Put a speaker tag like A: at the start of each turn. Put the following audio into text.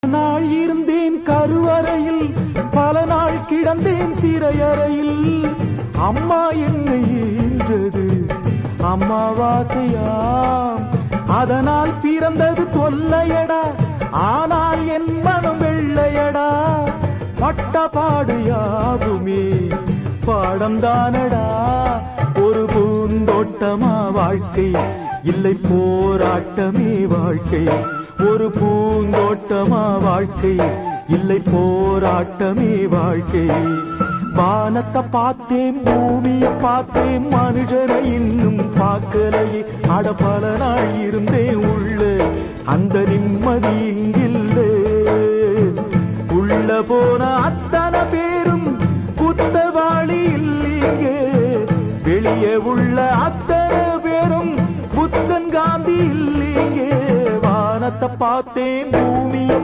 A: நாள் இருந்தேன் கருவறையில், பல நாள் கிடந்தேன் சிறையறையில். அம்மா என்னை ஈன்றது அம்மாவாசையாம், அதனால் பிறந்தது தொல்லையடா, ஆனால் என் மனம் வெள்ளையடா. பட்டபாடு யாவுமே பாடம்தானடா. ஒரு பூந்தோட்டமா வாழ்க்கை, இல்லை போராட்டமே வாழ்க்கை. ஒரு பூந்தோட்டமா வாழ்க்கை, இல்லை போராட்டமே வாழ்க்கை. வானத்தை பார்த்தேன், பூமியை பார்த்தேன், மனுஷரை இன்னும் பார்க்கலையே. அட பல நாள் இருந்தேன் உள்ள, அந்த நிம்மதி இங்கில்லை. உள்ள போன அத்தனை பேரும் குத்தவாளி இல்லையே, வெளியே உள்ள அத்தனை பேரும் புத்தன் காந்தி இல்லையே. வானத்தை பார்த்தேன், பூமியை